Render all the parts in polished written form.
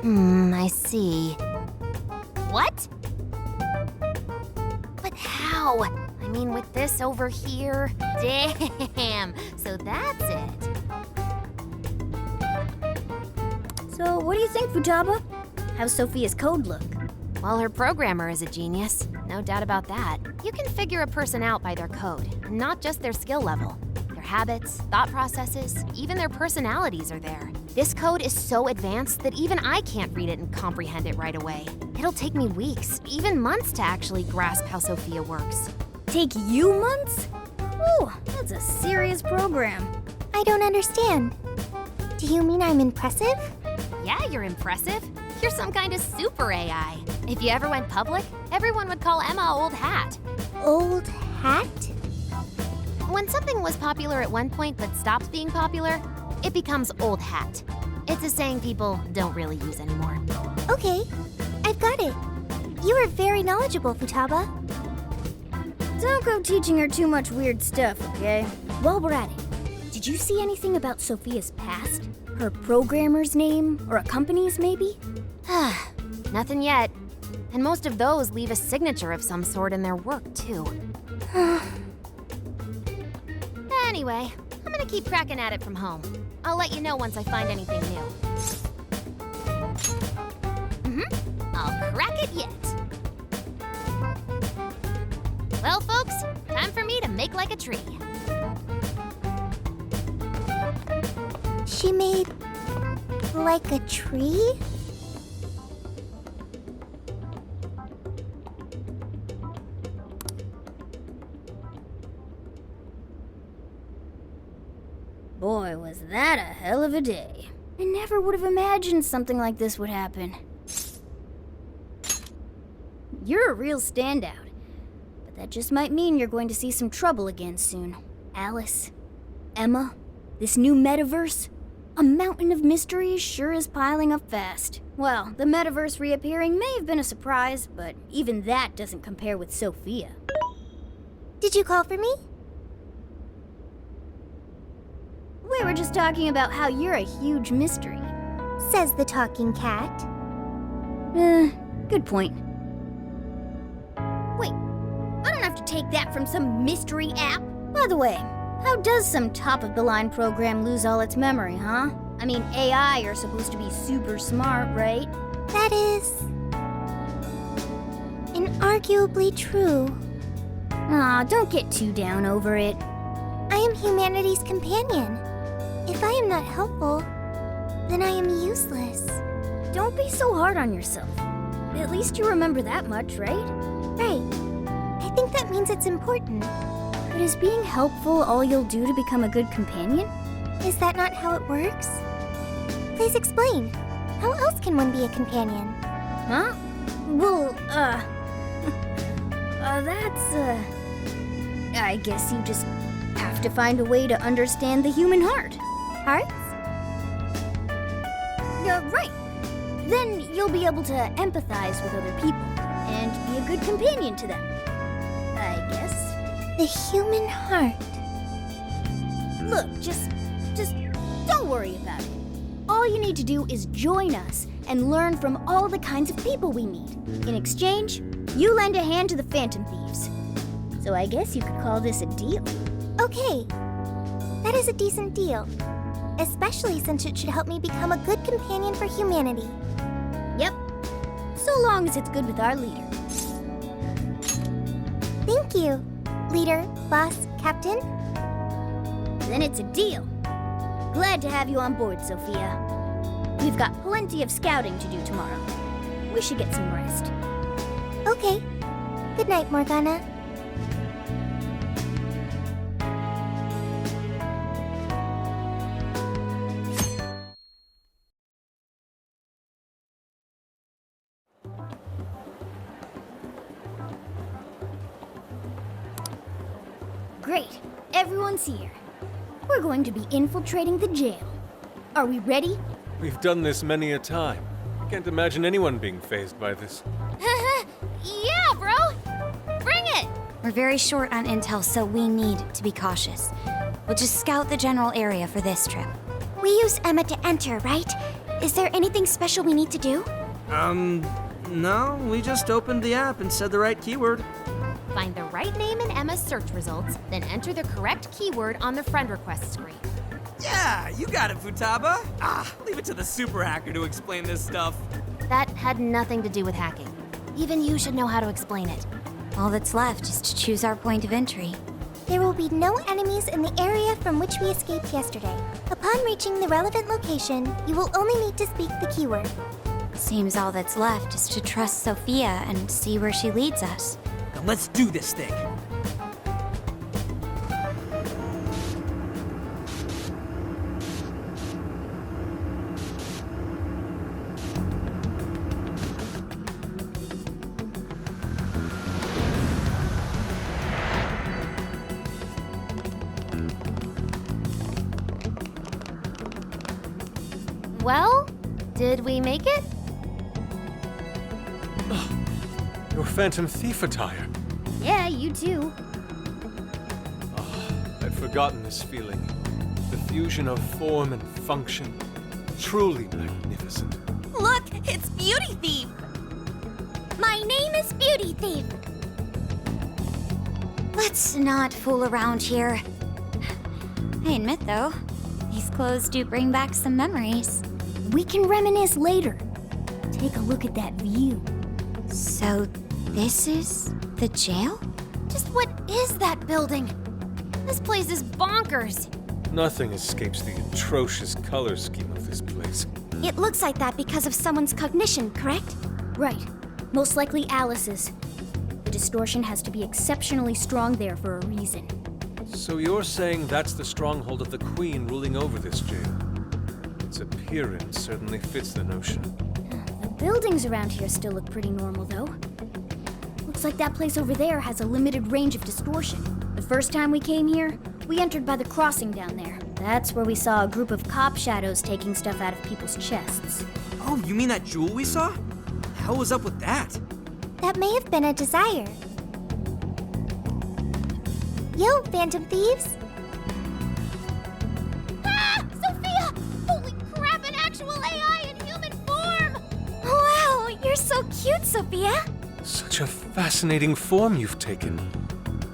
I see. What? But how? I mean, with this over here? Damn, so that's it. So, what do you think, Futaba? How's Sophia's code look? Well, her programmer is a genius. No doubt about that. You can figure a person out by their code, not just their skill level. Their habits, thought processes, even their personalities are there. This code is so advanced that even I can't read it and comprehend it right away. It'll take me weeks, even months to actually grasp how Sophia works. Take you months? Ooh, that's a serious program. I don't understand. Do you mean I'm impressive? Yeah, you're impressive. You're some kind of super AI. If you ever went public, everyone would call Emma Old Hat. Old hat? When something was popular at one point but stops being popular, it becomes old hat. It's a saying people don't really use anymore. Okay, I've got it. You are very knowledgeable, Futaba. Don't go teaching her too much weird stuff, okay? While we're at it, did you see anything about Sophia's past? Her programmer's name, or a company's maybe? Nothing yet. And most of those leave a signature of some sort in their work, too. Anyway, I'm gonna keep cracking at it from home. I'll let you know once I find anything new. I'll crack it yet. Well, folks, time for me to make like a tree. She made like a tree? Boy, was that a hell of a day. I never would have imagined something like this would happen. You're a real standout. But that just might mean you're going to see some trouble again soon. Alice, Emma, this new metaverse. A mountain of mysteries sure is piling up fast. Well, the metaverse reappearing may have been a surprise, but even that doesn't compare with Sophia. Did you call for me? We were just talking about how you're a huge mystery. Says the talking cat. Good point. Wait, I don't have to take that from some mystery app. By the way, how does some top-of-the-line program lose all its memory, huh? I mean, AI are supposed to be super smart, right? That is inarguably true. Aw, don't get too down over it. I am humanity's companion. If I am not helpful, then I am useless. Don't be so hard on yourself. At least you remember that much, right? Right. I think that means it's important. But is being helpful all you'll do to become a good companion? Is that not how it works? Please explain. How else can one be a companion? Huh? Well, I guess you just have to find a way to understand the human heart. Hearts? Right. Then you'll be able to empathize with other people and be a good companion to them. I guess. The human heart. Look, just don't worry about it. All you need to do is join us and learn from all the kinds of people we meet. In exchange, you lend a hand to the Phantom Thieves. So I guess you could call this a deal. Okay. That is a decent deal. Especially since it should help me become a good companion for humanity. Yep. So long as it's good with our leader. Thank you, leader, boss, captain. Then it's a deal. Glad to have you on board, Sophia. We've got plenty of scouting to do tomorrow. We should get some rest. Okay. Good night, Morgana. Great. Everyone's here. We're going to be infiltrating the jail. Are we ready? We've done this many a time. I can't imagine anyone being fazed by this. Yeah, bro! Bring it! We're very short on intel, so we need to be cautious. We'll just scout the general area for this trip. We use Emma to enter, right? Is there anything special we need to do? No, we just opened the app and said the right keyword. Find the right name in Emma's search results, then enter the correct keyword on the friend request screen. Yeah, you got it, Futaba. Leave it to the super hacker to explain this stuff. That had nothing to do with hacking. Even you should know how to explain it. All that's left is to choose our point of entry. There will be no enemies in the area from which we escaped yesterday. Upon reaching the relevant location, you will only need to speak the keyword. Seems all that's left is to trust Sophia and see where she leads us. Now let's do this thing. Well, did we make it? Your Phantom Thief attire. Yeah, you too. I'd forgotten this feeling. The fusion of form and function. Truly magnificent. Look, it's Beauty Thief! My name is Beauty Thief. Let's not fool around here. I admit, though, these clothes do bring back some memories. We can reminisce later. Take a look at that view. So, this is the jail? Just what is that building? This place is bonkers. Nothing escapes the atrocious color scheme of this place. It looks like that because of someone's cognition, correct? Right. Most likely Alice's. The distortion has to be exceptionally strong there for a reason. So you're saying that's the stronghold of the Queen ruling over this jail? Its appearance certainly fits the notion. The buildings around here still look pretty normal, though. Looks like that place over there has a limited range of distortion. The first time we came here, we entered by the crossing down there. That's where we saw a group of cop shadows taking stuff out of people's chests. Oh, you mean that jewel we saw? The hell was up with that? That may have been a desire. Yo, Phantom Thieves! Ah! Sophia! Holy crap, an actual AI in human form! Wow, you're so cute, Sophia! Such a fascinating form you've taken.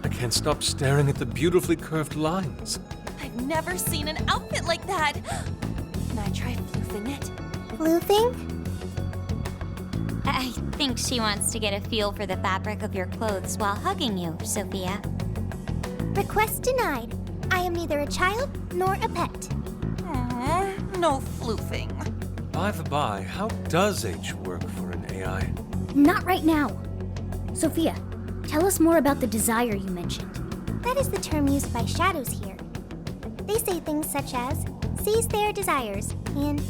I can't stop staring at the beautifully curved lines. I've never seen an outfit like that. Can I try floofing it? Floofing? I think she wants to get a feel for the fabric of your clothes while hugging you, Sophia. Request denied. I am neither a child nor a pet. No floofing. By the by, how does H work for an AI? Not right now. Sophia, tell us more about the desire you mentioned. That is the term used by shadows here. They say things such as, seize their desires, and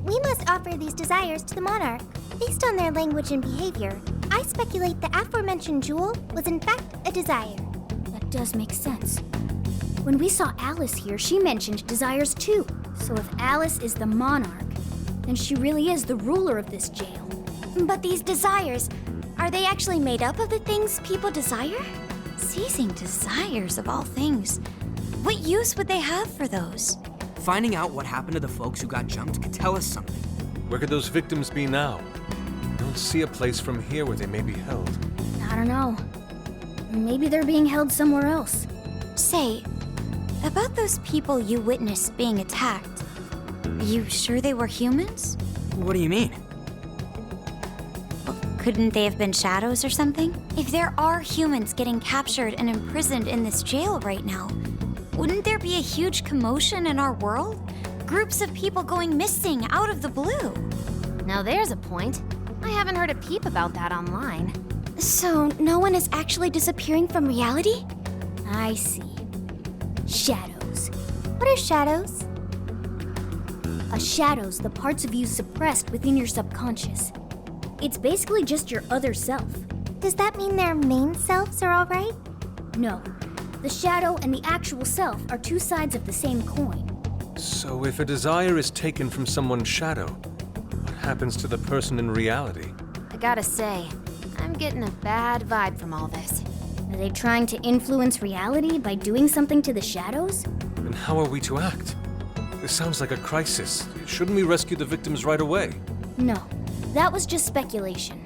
we must offer these desires to the monarch. Based on their language and behavior, I speculate the aforementioned jewel was in fact a desire. That does make sense. When we saw Alice here, she mentioned desires too. So if Alice is the monarch, then she really is the ruler of this jail. But these desires, are they actually made up of the things people desire? Seizing desires of all things. What use would they have for those? Finding out what happened to the folks who got jumped could tell us something. Where could those victims be now? I don't see a place from here where they may be held. I don't know. Maybe they're being held somewhere else. Say, about those people you witnessed being attacked, are you sure they were humans? What do you mean? Couldn't they have been shadows or something? If there are humans getting captured and imprisoned in this jail right now, wouldn't there be a huge commotion in our world? Groups of people going missing out of the blue. Now there's a point. I haven't heard a peep about that online. So, no one is actually disappearing from reality? I see. Shadows. What are shadows? A shadow's the parts of you suppressed within your subconscious. It's basically just your other self. Does that mean their main selves are alright? No. The shadow and the actual self are two sides of the same coin. So if a desire is taken from someone's shadow, what happens to the person in reality? I gotta say, I'm getting a bad vibe from all this. Are they trying to influence reality by doing something to the shadows? And how are we to act? This sounds like a crisis. Shouldn't we rescue the victims right away? No, that was just speculation.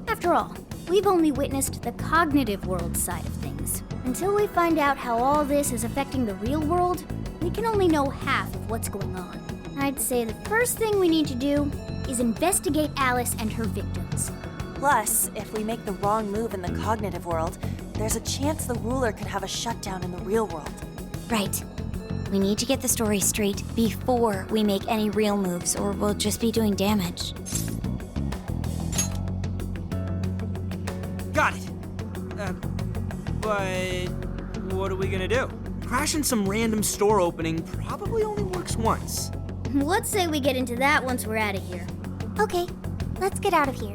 After all, we've only witnessed the cognitive world side of things. Until we find out how all this is affecting the real world, we can only know half of what's going on. I'd say the first thing we need to do is investigate Alice and her victims. Plus, if we make the wrong move in the cognitive world, there's a chance the ruler could have a shutdown in the real world. Right. We need to get the story straight before we make any real moves, or we'll just be doing damage. Got it. But what are we gonna do? Crashing some random store opening probably only works once. Let's say we get into that once we're out of here. Okay, let's get out of here.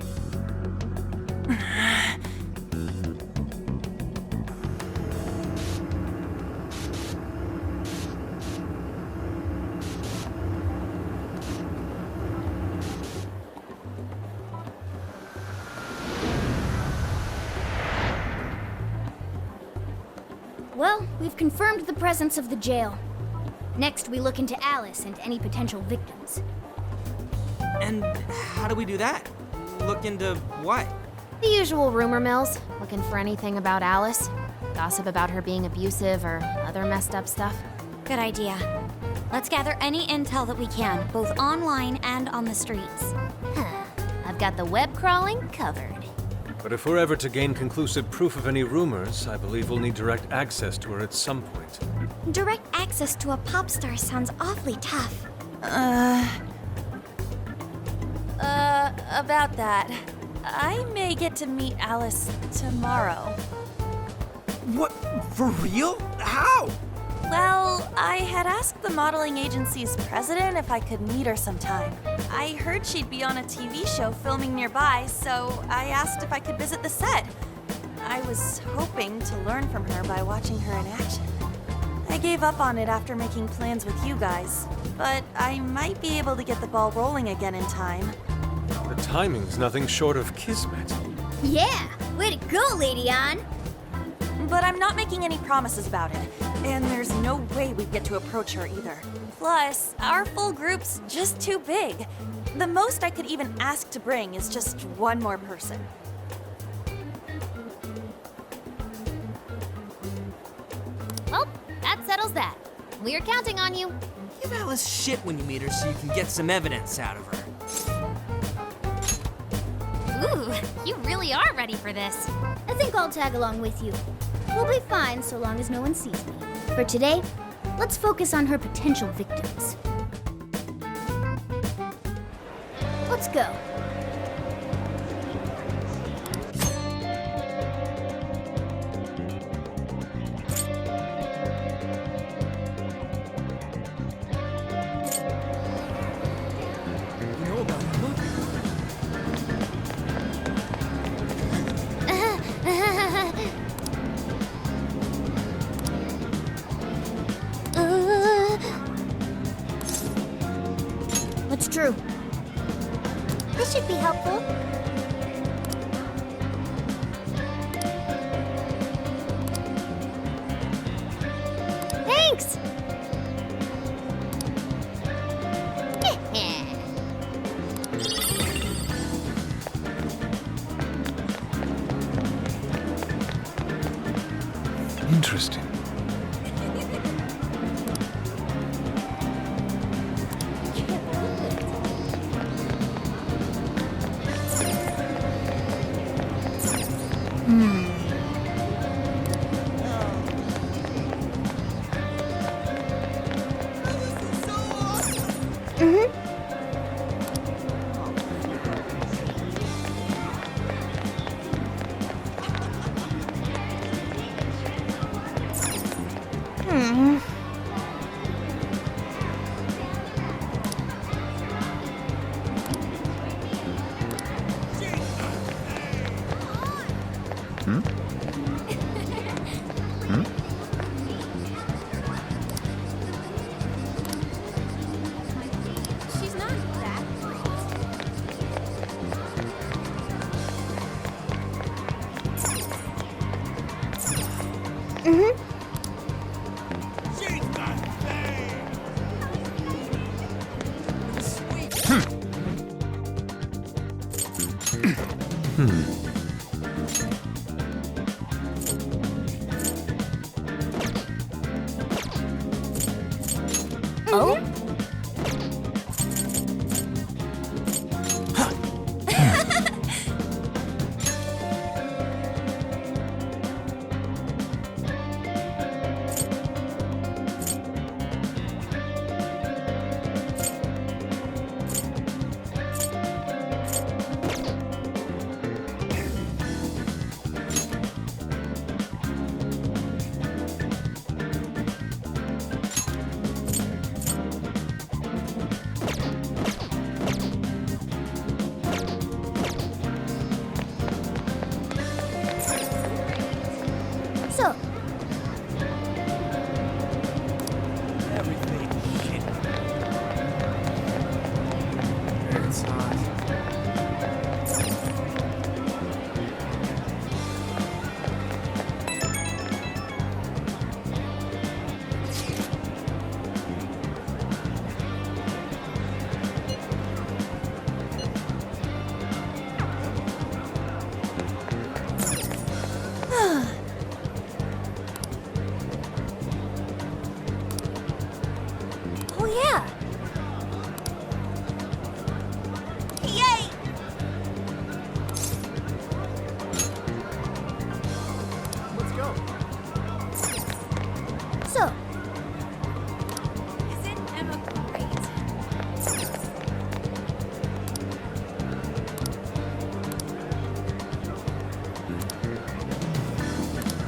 Well, we've confirmed the presence of the jail. Next, we look into Alice and any potential victims. And how do we do that? Look into what? The usual rumor mills, looking for anything about Alice. Gossip about her being abusive or other messed up stuff. Good idea. Let's gather any intel that we can, both online and on the streets. I've got the web crawling covered. But if we're ever to gain conclusive proof of any rumors, I believe we'll need direct access to her at some point. Direct access to a pop star sounds awfully tough. About that, I may get to meet Alice tomorrow. What? For real? How? Well, I had asked the modeling agency's president if I could meet her sometime. I heard she'd be on a TV show filming nearby, so I asked if I could visit the set. I was hoping to learn from her by watching her in action. I gave up on it after making plans with you guys, but I might be able to get the ball rolling again in time. The timing's nothing short of kismet. Yeah! Way to go, Lady Ann! But I'm not making any promises about it, and there's no way we'd get to approach her either. Plus, our full group's just too big. The most I could even ask to bring is just one more person. Well, that settles that. We're counting on you. Give Alice shit when you meet her so you can get some evidence out of her. Ooh, you really are ready for this. I think I'll tag along with you. We'll be fine so long as no one sees me. For today, let's focus on her potential victims. Let's go. What's true? This should be helpful. Thanks! Interesting. She's not that great.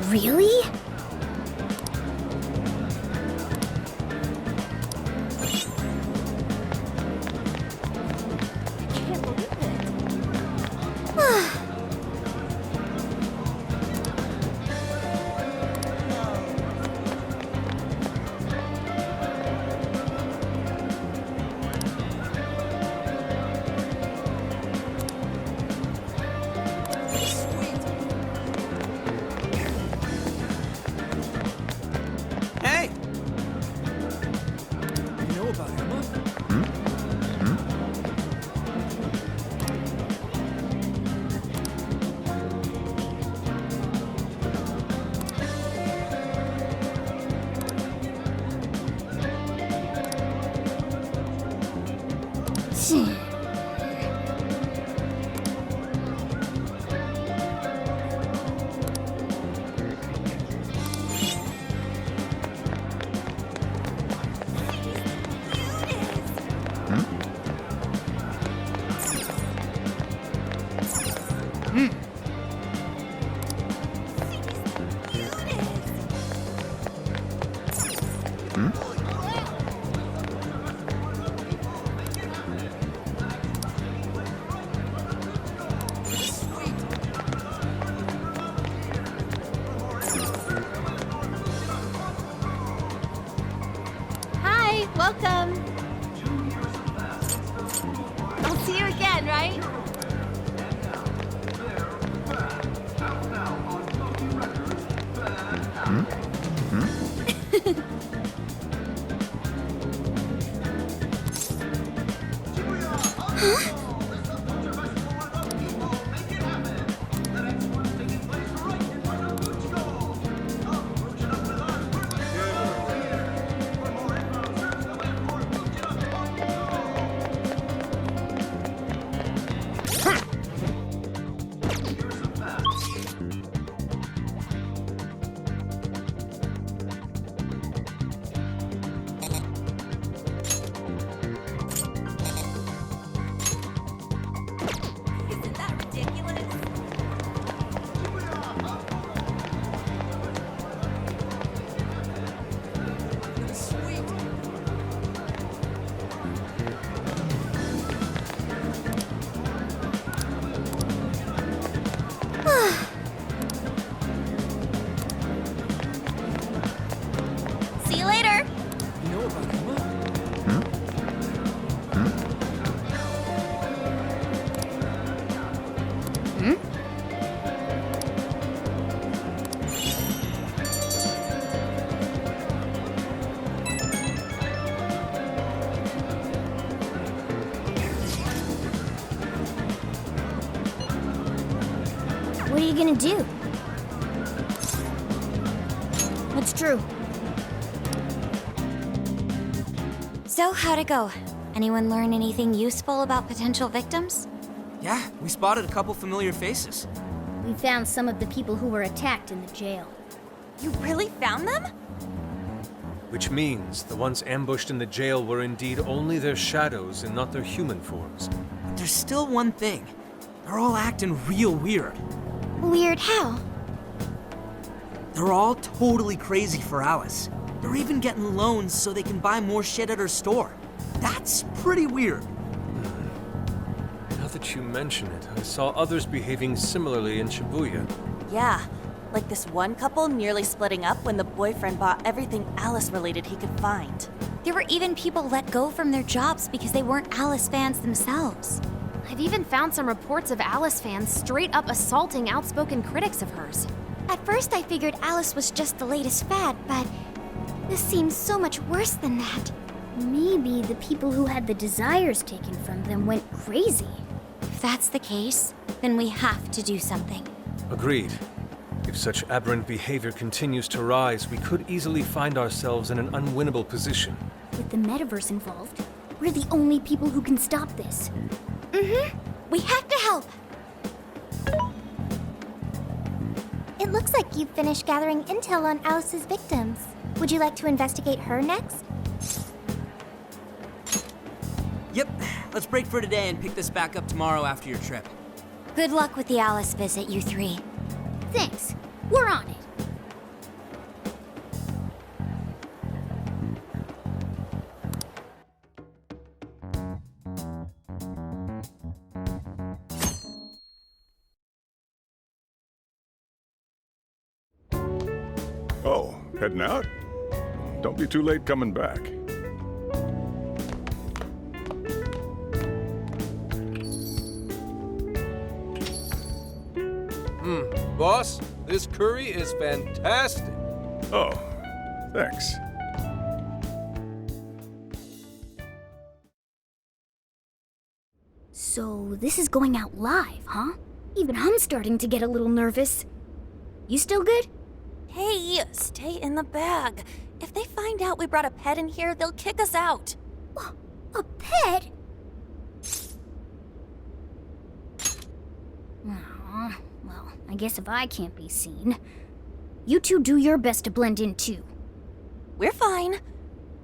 Really? Hey! You know about Emma? Hi, welcome. I'll see you again, right? Isn't that ridiculous? See you later. You know about Emma? What are you gonna do? What's true? So, how'd it go? Anyone learn anything useful about potential victims? Yeah, we spotted a couple familiar faces. We found some of the people who were attacked in the jail. You really found them? Which means the ones ambushed in the jail were indeed only their shadows and not their human forms. But there's still one thing. They're all acting real weird. Weird how? They're all totally crazy for Alice. They're even getting loans so they can buy more shit at her store. That's pretty weird. Now that you mention it, I saw others behaving similarly in Shibuya. Yeah, like this one couple nearly splitting up when the boyfriend bought everything Alice-related he could find. There were even people let go from their jobs because they weren't Alice fans themselves. I've even found some reports of Alice fans straight up assaulting outspoken critics of hers. At first I figured Alice was just the latest fad, but this seems so much worse than that. Maybe the people who had the desires taken from them went crazy. If that's the case, then we have to do something. Agreed. If such aberrant behavior continues to rise, we could easily find ourselves in an unwinnable position. With the metaverse involved, we're the only people who can stop this. We have to help! It looks like you've finished gathering intel on Alice's victims. Would you like to investigate her next? Yep, let's break for today and pick this back up tomorrow after your trip. Good luck with the Alice visit, you three. Thanks. We're on it. Oh, heading out? Don't be too late coming back. Boss, this curry is fantastic. Oh, thanks. So this is going out live, huh? Even I'm starting to get a little nervous. You still good? Hey, stay in the bag. If they find out we brought a pet in here, they'll kick us out. A pet? Aw, well, I guess if I can't be seen, you two do your best to blend in too. We're fine.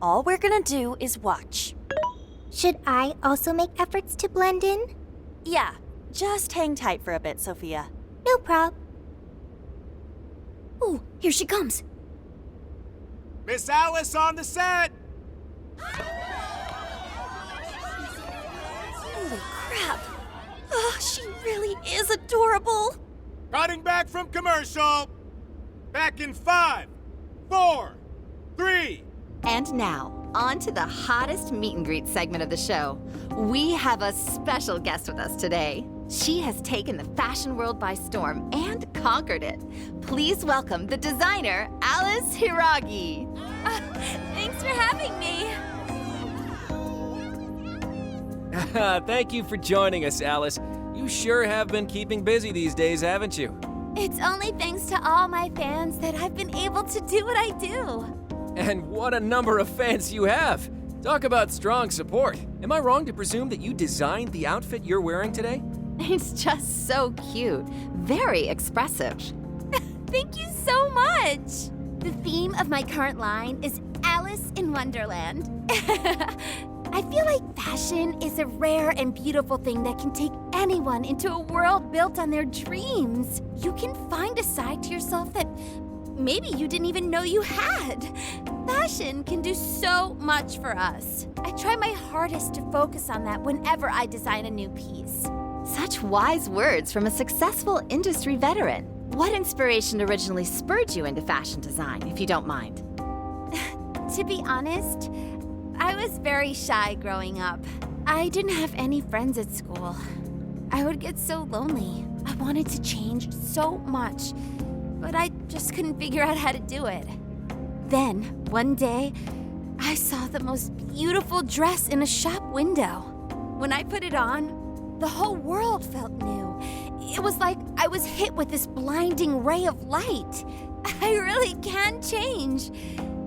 All we're gonna do is watch. Should I also make efforts to blend in? Yeah, just hang tight for a bit, Sophia. No prob. Oh, here she comes. Miss Alice on the set! Holy crap. Oh, she really is adorable. Cutting back from commercial. Back in 5, 4, 3. And now, on to the hottest meet and greet segment of the show. We have a special guest with us today. She has taken the fashion world by storm and conquered it. Please welcome the designer, Alice Hiiragi. Thanks for having me. Thank you for joining us, Alice. You sure have been keeping busy these days, haven't you? It's only thanks to all my fans that I've been able to do what I do. And what a number of fans you have! Talk about strong support. Am I wrong to presume that you designed the outfit you're wearing today? It's just so cute. Very expressive. Thank you so much! The theme of my current line is Alice in Wonderland. I feel like fashion is a rare and beautiful thing that can take anyone into a world built on their dreams. You can find a side to yourself that maybe you didn't even know you had. Fashion can do so much for us. I try my hardest to focus on that whenever I design a new piece. Such wise words from a successful industry veteran. What inspiration originally spurred you into fashion design, if you don't mind? To be honest, I was very shy growing up. I didn't have any friends at school. I would get so lonely. I wanted to change so much, but I just couldn't figure out how to do it. Then, one day, I saw the most beautiful dress in a shop window. When I put it on, the whole world felt new. It was like I was hit with this blinding ray of light. I really can change.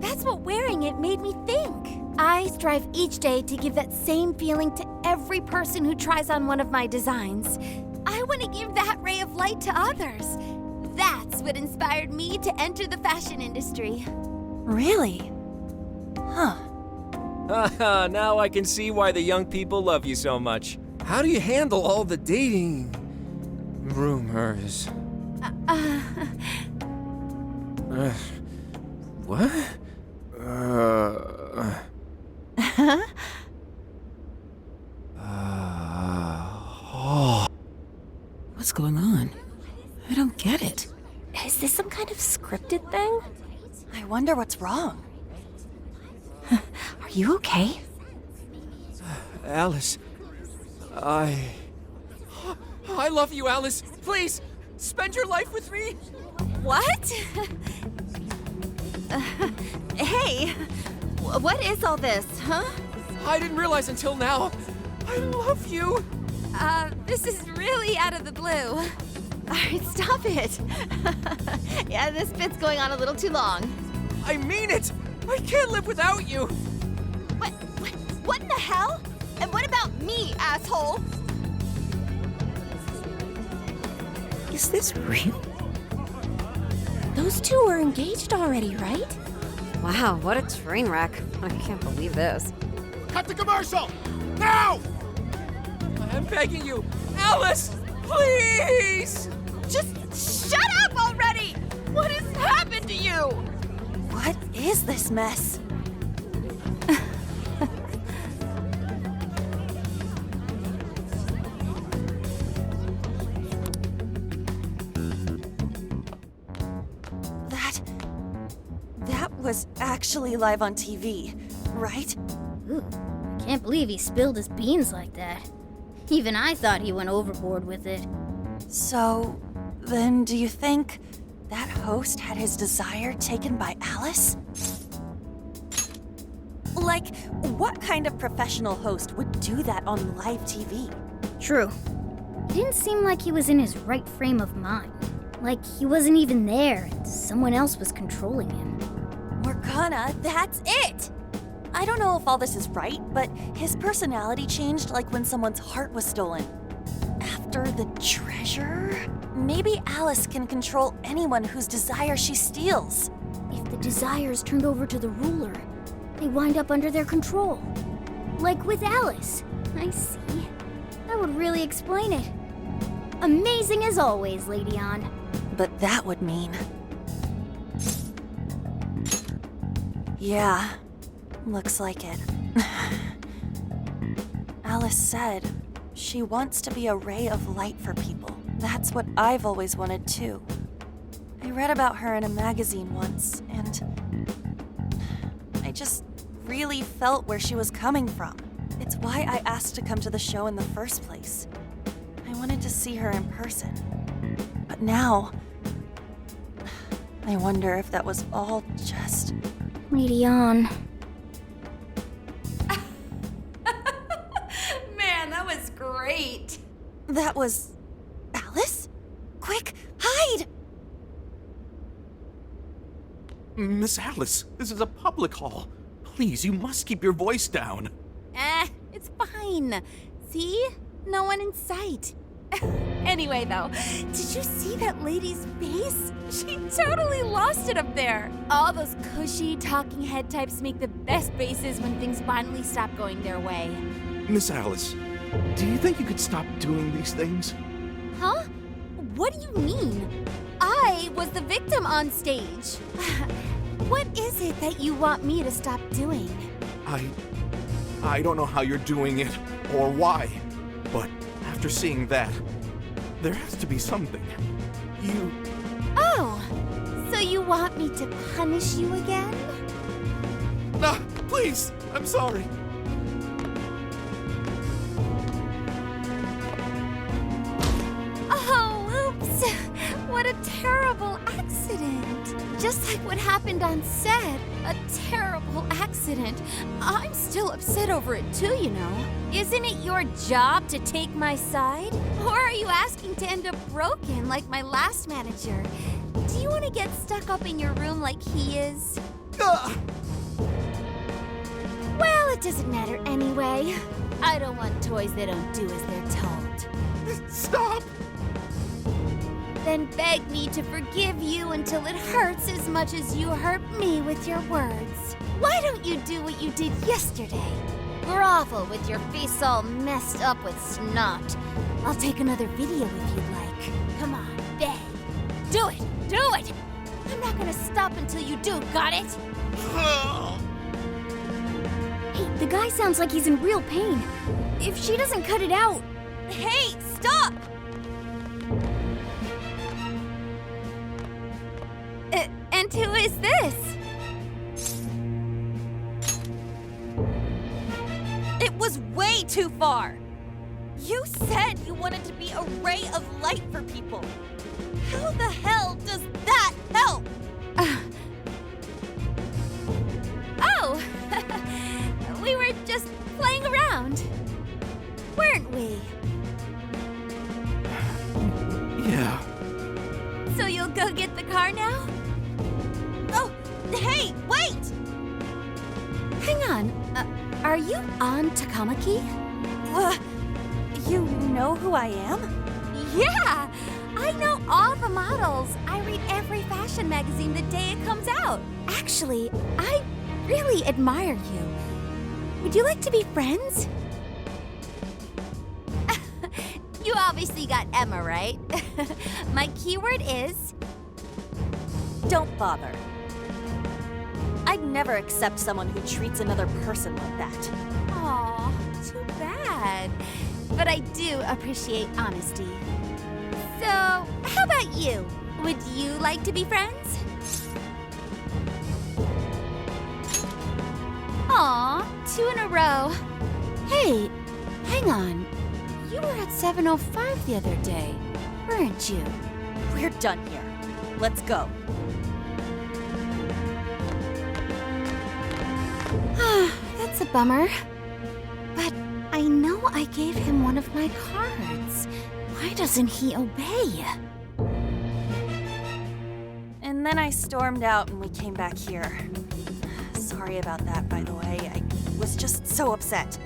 That's what wearing it made me think. I strive each day to give that same feeling to every person who tries on one of my designs. I want to give that ray of light to others. That's what inspired me to enter the fashion industry. Really? Huh. Now I can see why the young people love you so much. How do you handle all the dating rumors? What? What's going on? I don't get it. Is this some kind of scripted thing? I wonder what's wrong. Are you okay? Alice, I love you, Alice. Please, spend your life with me. What? Hey, what is all this, huh? I didn't realize until now. I love you. This is really out of the blue. All right, stop it. Yeah, this bit's going on a little too long. I mean it. I can't live without you. What in the hell? And what about me, asshole? Is this real? Those two were engaged already, right? Wow, what a train wreck. I can't believe this. Cut the commercial! Now! I'm begging you, Alice, please! Just shut up already! What has happened to you? What is this mess? was actually live on TV, right? Ooh, I can't believe he spilled his beans like that. Even I thought he went overboard with it. So, then do you think that host had his desire taken by Alice? Like, what kind of professional host would do that on live TV? True. It didn't seem like he was in his right frame of mind. Like he wasn't even there and someone else was controlling him. Morgana, that's it! I don't know if all this is right, but his personality changed like when someone's heart was stolen. After the treasure? Maybe Alice can control anyone whose desire she steals. If the desire is turned over to the ruler, they wind up under their control. Like with Alice. I see. That would really explain it. Amazing as always, Lady Ann. But that would mean... Yeah, looks like it. Alice said she wants to be a ray of light for people. That's what I've always wanted too. I read about her in a magazine once, and I just really felt where she was coming from. It's why I asked to come to the show in the first place. I wanted to see her in person. But now, I wonder if that was all just... Lady Ann. Man, that was great. That was... Alice? Quick, hide! Miss Alice, this is a public hall. Please, you must keep your voice down. It's fine. See? No one in sight. Anyway, though, did you see that lady's face? She totally lost it up there. All those cushy talking head types make the best faces when things finally stop going their way. Miss Alice, do you think you could stop doing these things? Huh? What do you mean? I was the victim on stage. What is it that you want me to stop doing? I don't know how you're doing it or why, but after seeing that, there has to be something. Oh, so you want me to punish you again? No, please, I'm sorry. Oh, oops. What a terrible accident. Just like what happened on set. A terrible accident. I'm still upset over it too, you know. Isn't it your job to take my side? Or are you asking to end up broken like my last manager? Do you want to get stuck up in your room like he is? Well, it doesn't matter anyway. I don't want toys that don't do as they're told. Stop! Then beg me to forgive you until it hurts as much as you hurt me with your words. Why don't you do what you did yesterday? Grovel with your face all messed up with snot. I'll take another video if you'd like. Come on, beg. Do it! Do it! I'm not gonna stop until you do, got it? Hey, the guy sounds like he's in real pain. If she doesn't cut it out... Hey, stop! And who is this? It was way too far. You said you wanted to be a ray of light for people. How the hell does that help? Oh! We were just playing around, weren't we? Yeah. So you'll go get the car now? Oh, hey, wait! Hang on. Are you on Takamaki? You know who I am? Yeah! I know all the models. I read every fashion magazine the day it comes out. Actually, I really admire you. Would you like to be friends? You obviously got Emma, right? My keyword is... Don't bother. I'd never accept someone who treats another person like that. Aw, too bad. But I do appreciate honesty. So, how about you? Would you like to be friends? Aw, 2 in a row. Hey, hang on. You were at 7:05 the other day, weren't you? We're done here. Let's go. That's a bummer. But I know I gave him one of my cards. Why doesn't he obey? And then I stormed out and we came back here. Sorry about that, by the way. I was just so upset.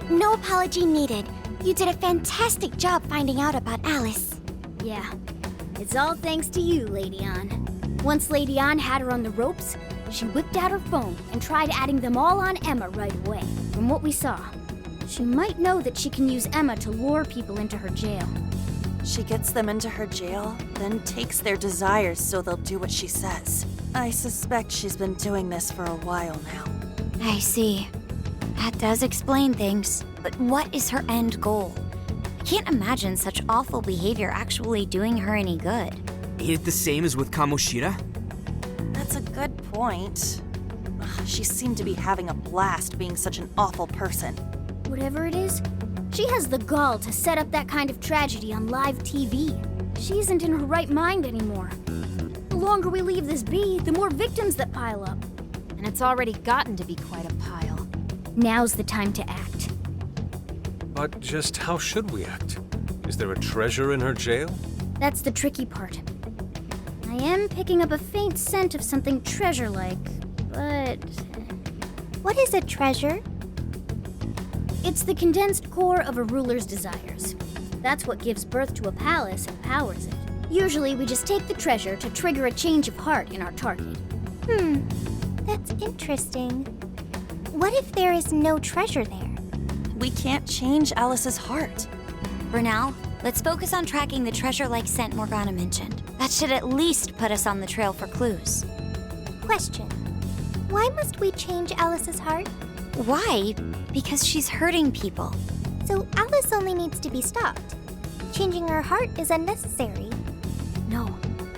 No apology needed. You did a fantastic job finding out about Alice. Yeah, it's all thanks to you, Lady Ann. Once Lady Ann had her on the ropes, she whipped out her phone and tried adding them all on Emma right away. From what we saw, she might know that she can use Emma to lure people into her jail. She gets them into her jail, then takes their desires so they'll do what she says. I suspect she's been doing this for a while now. I see. That does explain things. But what is her end goal? I can't imagine such awful behavior actually doing her any good. Ain't it the same as with Kamoshida? That's a good point. She seemed to be having a blast being such an awful person. Whatever it is, she has the gall to set up that kind of tragedy on live TV. She isn't in her right mind anymore. The longer we leave this be, the more victims that pile up. And it's already gotten to be quite a pile. Now's the time to act. But just how should we act? Is there a treasure in her jail? That's the tricky part. I am picking up a faint scent of something treasure-like, but... What is a treasure? It's the condensed core of a ruler's desires. That's what gives birth to a palace and powers it. Usually we just take the treasure to trigger a change of heart in our target. That's interesting. What if there is no treasure there? We can't change Alice's heart. For now, let's focus on tracking the treasure-like scent Morgana mentioned. That should at least put us on the trail for clues. Question. Why must we change Alice's heart? Why? Because she's hurting people. So Alice only needs to be stopped. Changing her heart is unnecessary. No,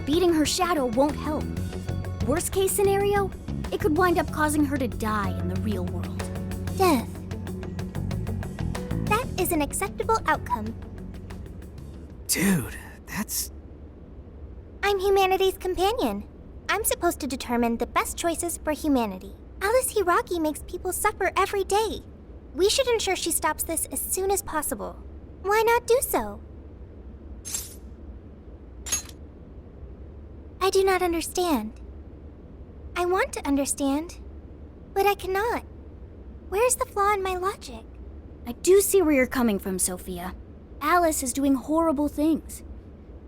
beating her shadow won't help. Worst case scenario, it could wind up causing her to die in the real world. Death. That is an acceptable outcome. Dude, that's... I'm humanity's companion. I'm supposed to determine the best choices for humanity. Alice Hiiragi makes people suffer every day. We should ensure she stops this as soon as possible. Why not do so? I do not understand. I want to understand, but I cannot. Where's the flaw in my logic? I do see where you're coming from, Sophia. Alice is doing horrible things.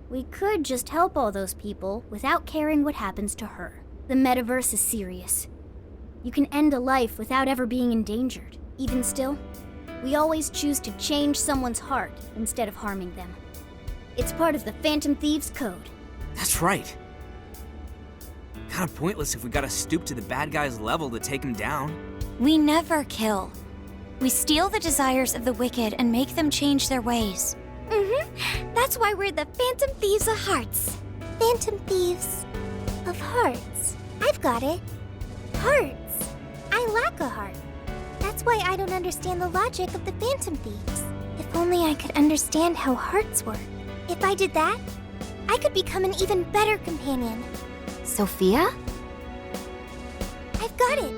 We could just help all those people without caring what happens to her. The metaverse is serious. You can end a life without ever being endangered. Even still, we always choose to change someone's heart instead of harming them. It's part of the Phantom Thieves code. That's right. Kinda pointless if we gotta stoop to the bad guy's level to take him down. We never kill. We steal the desires of the wicked and make them change their ways. That's why we're the Phantom Thieves of Hearts. Phantom Thieves of Hearts. I've got it. Hearts. I lack a heart. That's why I don't understand the logic of the Phantom Thieves. If only I could understand how hearts work. If I did that, I could become an even better companion. Sophia? I've got it.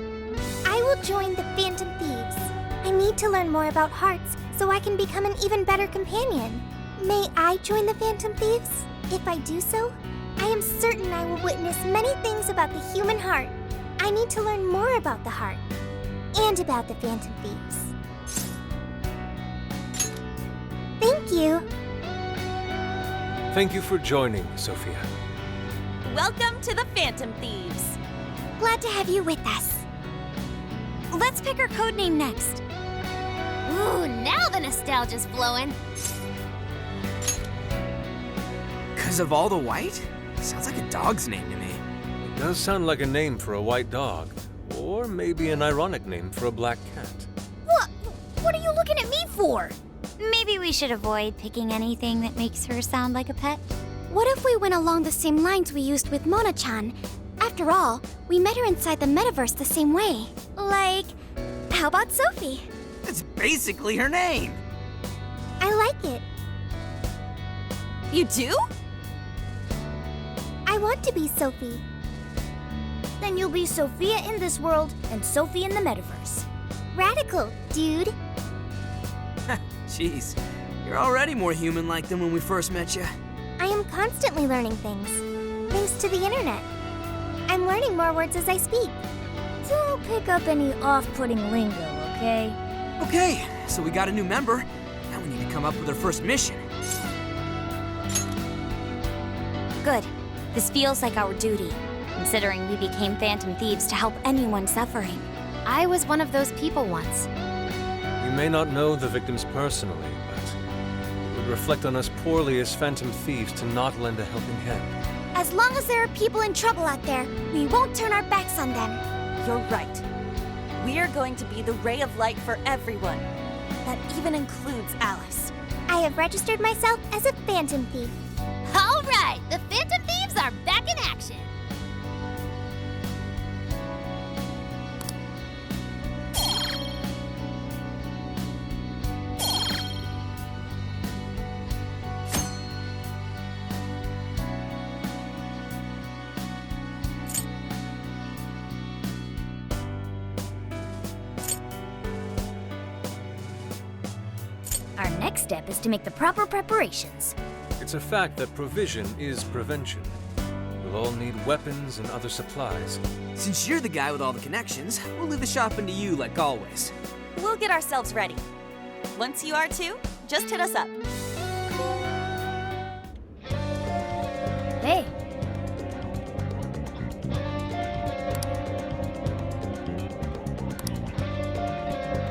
I will join the Phantom Thieves. I need to learn more about hearts so I can become an even better companion. May I join the Phantom Thieves? If I do so, I am certain I will witness many things about the human heart. I need to learn more about the heart and about the Phantom Thieves. Thank you. Thank you for joining, Sophia. Welcome to the Phantom Thieves. Glad to have you with us. Let's pick our codename next. Ooh, now the nostalgia's flowing. 'Cause of all the white? Sounds like a dog's name to me. It does sound like a name for a white dog, or maybe an ironic name for a black cat. What are you looking at me for? Maybe we should avoid picking anything that makes her sound like a pet. What if we went along the same lines we used with Mona-chan? After all, we met her inside the metaverse the same way. Like, How about Sophie? It's basically her name. I like it. You do? I want to be Sophie. Then you'll be Sophia in this world and Sophie in the metaverse. Radical, dude. Jeez, you're already more human-like than when we first met you. I am constantly learning things, thanks to the internet. I'm learning more words as I speak. Don't pick up any off-putting lingo, okay? Okay, so we got a new member. Now we need to come up with our first mission. Good. This feels like our duty, considering we became Phantom Thieves to help anyone suffering. I was one of those people once. You may not know the victims personally, but it would reflect on us poorly as Phantom Thieves to not lend a helping hand. As long as there are people in trouble out there, we won't turn our backs on them. You're right. We are going to be the ray of light for everyone. That even includes Alice. I have registered myself as a Phantom Thief. All right, the Phantom Thieves are back in action. Our next step is to make the proper preparations. It's a fact that provision is prevention. We'll all need weapons and other supplies. Since you're the guy with all the connections, we'll leave the shopping to you like always. We'll get ourselves ready. Once you are too, just hit us up. Hey,